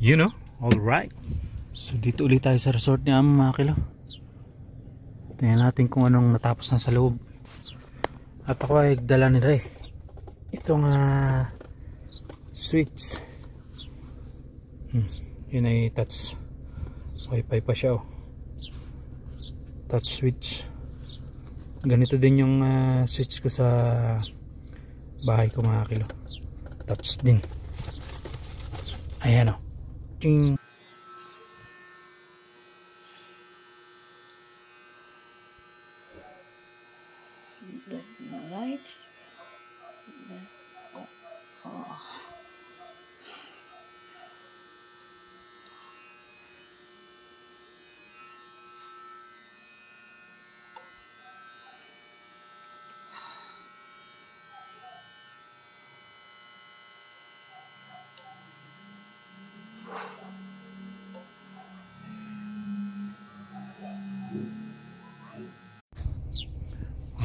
You know? Alright. So dito ulit tayo sa resort ni Amo mga kilo. Tingnan natin kung anong natapos na sa loob. At ako ay dala ni Ray itong switch. Yun ay touch wifi pa siya, oh. Touch switch. Ganito din yung switch ko sa bahay ko mga kilo. Touch din. Ayan, oh. Ching. The light. Oh.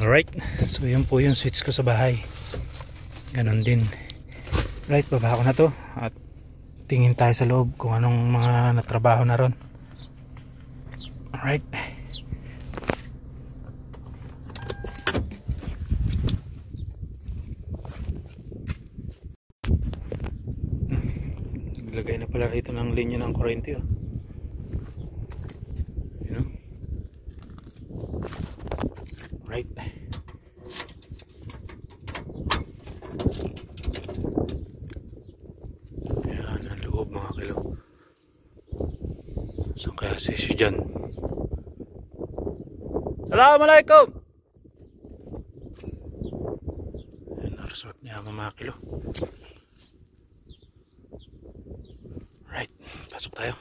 Alright, so yun po yung switch ko sa bahay. Ganon din. Right, baba ko na to at tingin tayo sa loob kung anong mga natrabaho na ron. Alright. Naglagay na pala rito ng linya ng kuryente, oh. You know? Right. Yan ang loob mga kilo. Saan kaya si dyan? Assalamualaikum! Yan ang resort niya mga kilo. Right, pasok tayo.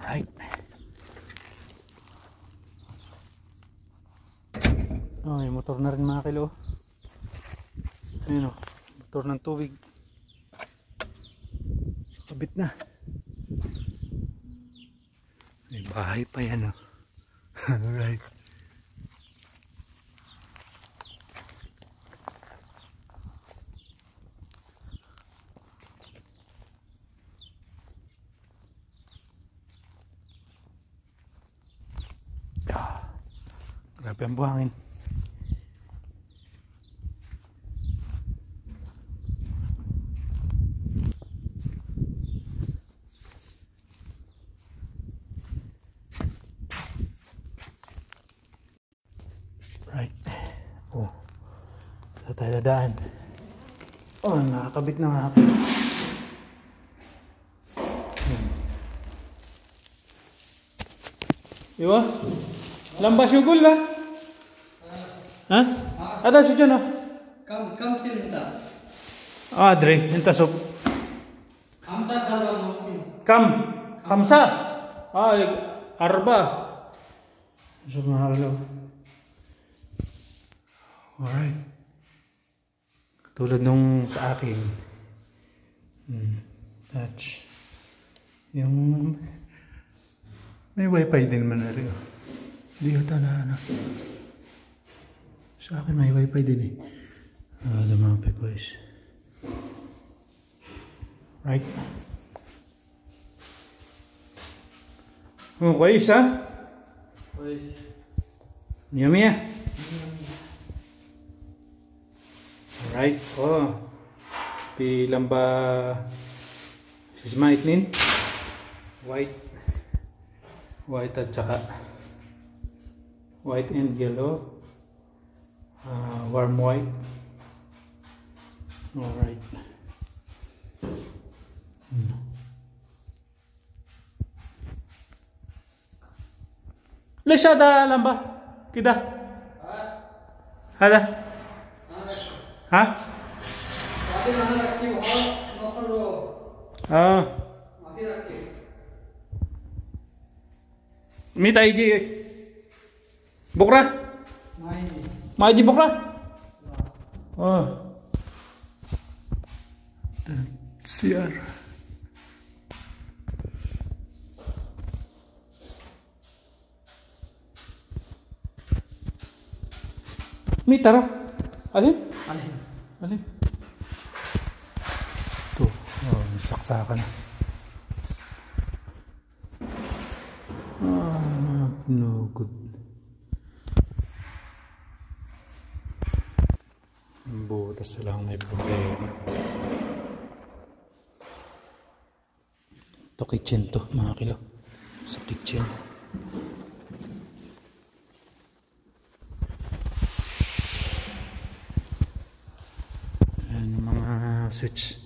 Right. Oh, may motor na rin mga kilo. Ayun, oh, motor ng tubig. Kabit na. May bahay pa yan, oh. Alright. Grabe ang buhangin. Right. Oh. Saan tayo dadaan? Oh, nakakabit na nga ako. Diba? Lambas yung gul, ha? Ha? Ada si John, oh. Kam silta. Ah, Dre, hinta soup. Kamsa khalwa mungkin. Kamsa. Ah, arba. So, mahalo. Alright. Tulad nung sa akin. Touch. Yung may wifi din man na rin. Hindi ko na. Sa akin may wifi din eh. Lumapi ko is. Right. Oh, kuwais ha? Kuwais. Yummy ya? Alright. Oh. Pilang ba sisma itnin? White at saka white and yellow. Warm white. Alright. Leshada lamba kita. Ada. Ha? Ah. Mita iji. Bukra? Maji bukra? Oh. CR. Mita ra? Alin? Alin? Alin? Tuh. Oh. Nasaksakan na. No good. Butas na lang may problema. Ito kitchen to mga kilo. Sa kitchen. Ayan yung mga switch.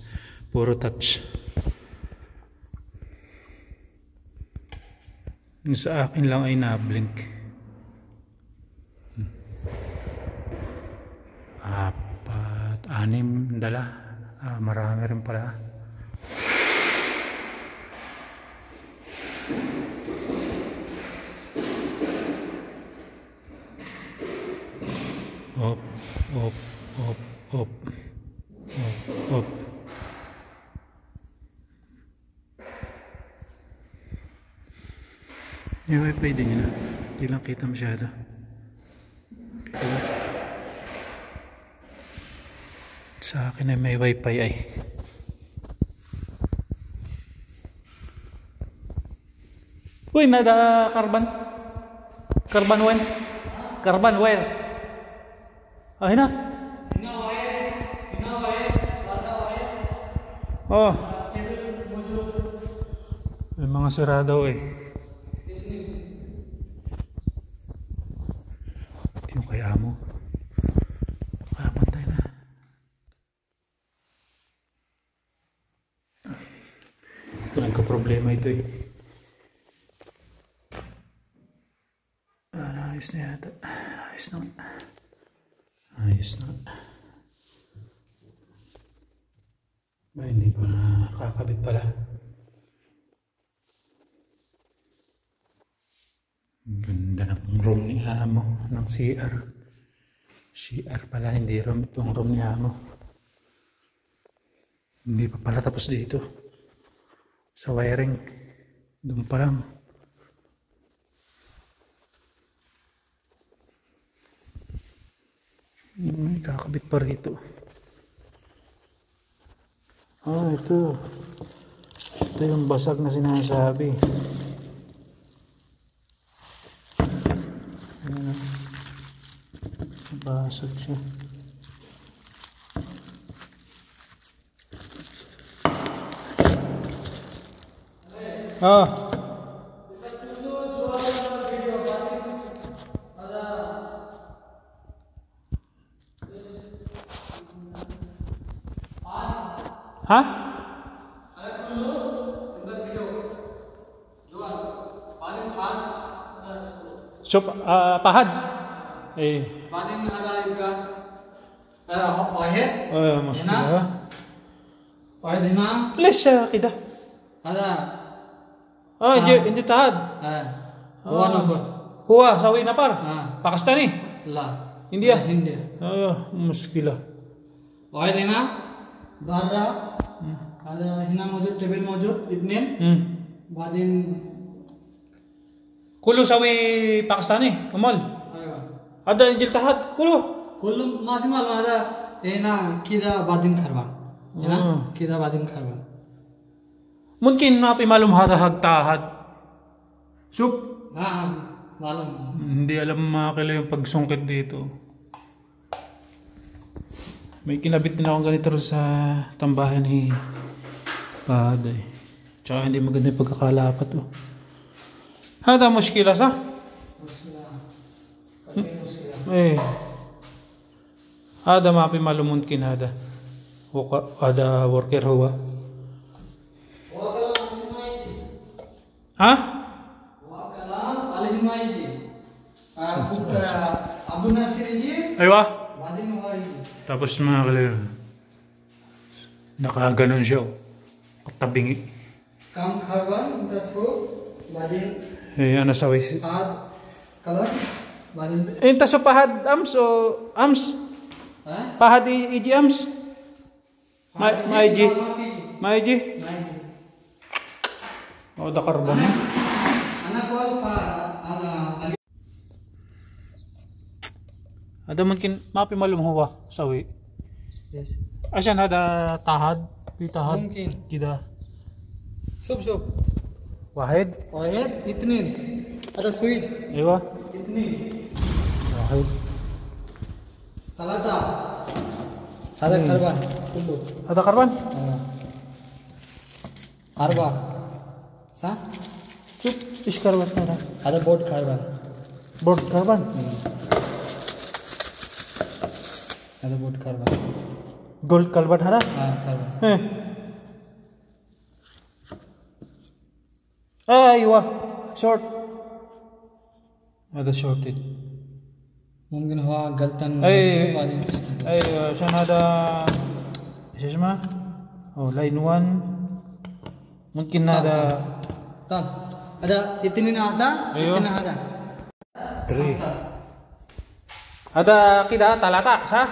Puro touch. Yung sa akin lang ay na-blink. Apat, 6 dala. Marami rin pala. Op, op, op, op. Op, op. Yung wifi din yun. Hindi lang kita masyado. Kita ba? Sa akin ay may wifi ay. Uy, nada carbon. Carbon wire. Carbon wire. Ah, hina? Oh. May mga sirado eh. Yung kay amo. Pantay na. Ito nagka-problema ito eh. Ayos na yata. Ayos na. Ayos na. Ba, hindi pa nakakabit pala. Ganda ng room ni amo. Ng CR. CR pala, hindi room. Itong room ni amo. Hindi pa pala tapos dito. Sa wiring. Doon pa lang. May kakabit pa rito. Ito. Ito yung basag na sinasabi. Ayan. Basag siya. Hah? So, pahad? Eh. Badin ada ikan. Ohet. Mas gila. Ohet hina. Please siya, kida. Ada. Hindi tahad. Huwa number. Huwa, sawi na par. Pakistani. La. India. India. Muskila. Ohet hina. बारह आधा हिना मौजूद टेबल मौजूद इतने बादिन कुल्लू सवी पाकिस्तानी कमल ada injil tahat Kullu माफी माल आधा हिना किदा बादिन खरबा हिना किदा बादिन खरबा mungkin napi malum hada hag tahat sup मालूम hindi alam mga kilo yung pagsungkit dito. May kinabit din akong ganito sa tambahan ni Paday. Tsaka hindi maganda yung pagkakalapat. Hada muskila sa? Hada mapi malumungkin hada. Hada worker huwa. Ha? Wakalam alihimai ji. Abdul Nasir ji. Aywa. Badin huwa ji. Tapos mga kalero, nakaganon siya. Katabingi. Kam kharban, taspo, badin. Ano sa ways? Pahad, kalam, badin. Taso pahad ams o ams? Pahad iji ams? Maiji? Maiji? O da karbon. Anak wal Ada mungkin mapi malum huwa sawi. Yes. Asyan ada tahad, pitahad. Mungkin. Kida. شوف واحد واحد اثنين هذا سويتش ايوه اثنين واحد ثلاثة هذا كربان كله هذا كربان أربعة صح؟ شوف ايش كربان هذا هذا بورد كربان بورد كربان هذا بورد كربان جولد كربان هذا كربان ايه ايوه شورت هذا شورتد ممكن هو غلطان اي بعدين ايوه عشان هذا ايش اسمه او لاين 1 ممكن هذا طب هذا اثنين هذا أيوه. اثنين هذا 3 هذا كده ثلاثة صح؟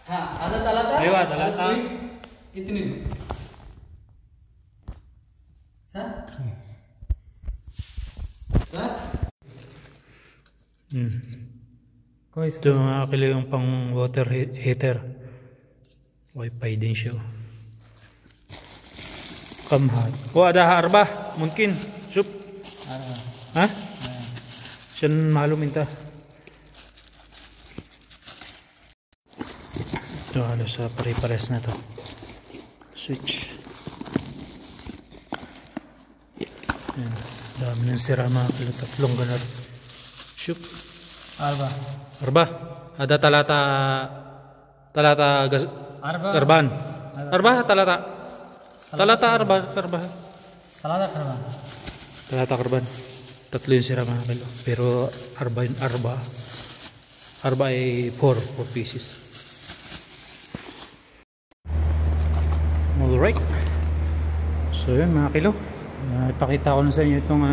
ها هذا ثلاثة أيوة، هذا ثلاثة. سويتش اثنين صح؟ خلاص كويس Ito mga kilo yung pang water heater. Wi-Fi din siya. Kamhat. Ada arbah mungkin. Sup. Ha? Siyan malum minta. Ito halos sa pare-pares na to. Switch. Ayan. Dami ng sira mga kilo. Tatlong ganun. Sup. أربعة أربعة هذا ثلاثة أربعة كربان أربعة ثلاثة أربعة كربان ثلاثة كربان ثلاثة كربان تطلين سيرة mga kilo pero أربعة ay 4 pieces. Alright, so yun mga kilo, ipakita ko na sa inyo itong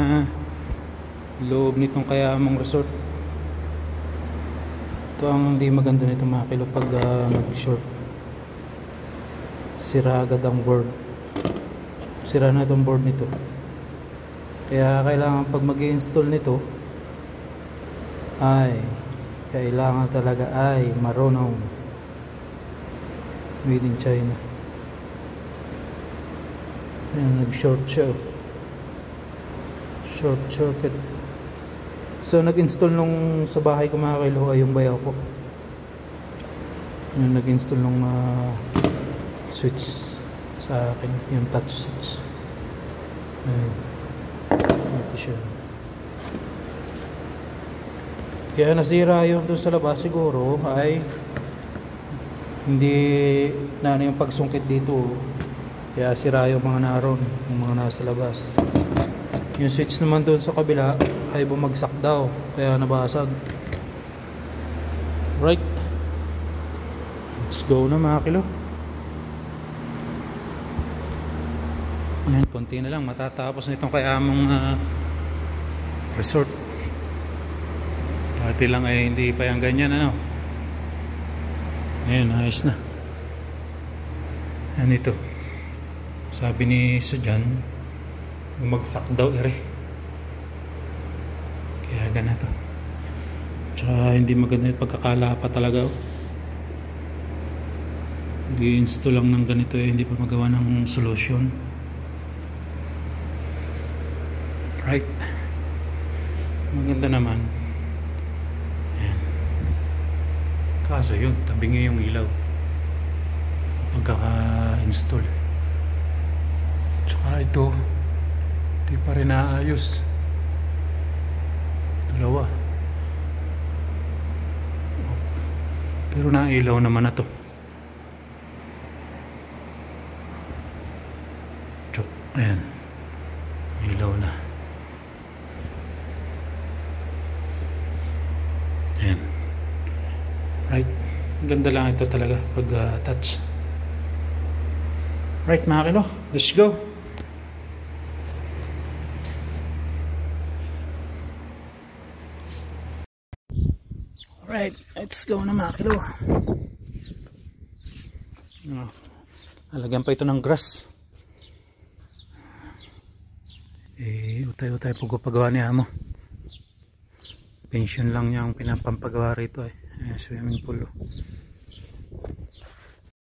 loob nitong Kayamong Resort. Ito ang hindi maganda nito mga kilo pag mag-short. Sira agad ang board. Sira na itong board nito. Kaya kailangan pag mag-i-install nito ay kailangan talaga ay marunong. Made in China. Ayan, nag-short siya. Short circuit. So nag-install nung sa bahay ko mga kilo ay yung bayaw ko. Yung nag-install nung switch sa akin, yung touch switch. Ayun. Ito siya. Kaya nasira yung doon sa labas siguro ay hindi na yung pagsungkit dito. Kaya sira yung mga naroon, yung mga nasa labas. Yung switch naman doon sa kabila ay bumagsak daw, kaya nabasag. Right, let's go na mga kilo. Ayan, konti na lang matatapos na itong Kayamong Resort. Dati lang ay hindi pa yung ganyan ano. Ayan, ayos na. Ayan ito, sabi ni Sujan bumagsak daw ere. Kaya ganito. Tsaka hindi maganda yung pagkakala pa talaga. I-install lang ng ganito hindi pa magawa ng solution. Right. Maganda naman. Ayan. Kaso yun, tabingi yung ilaw pagkaka-install. Tsaka ito di pa rin naayos. Dalawa. Pero nailaw naman na to. Chok. Ayan. Ilaw na. Ayan. Right. Ganda lang ito talaga pag touch. Right mga kilo. Let's go. Right, let's go na mga kilo. Alagyan pa ito ng grass. Utay-utay pagpagawa niya mo. Pension lang niya ang pinapampagawa rito swimming pool.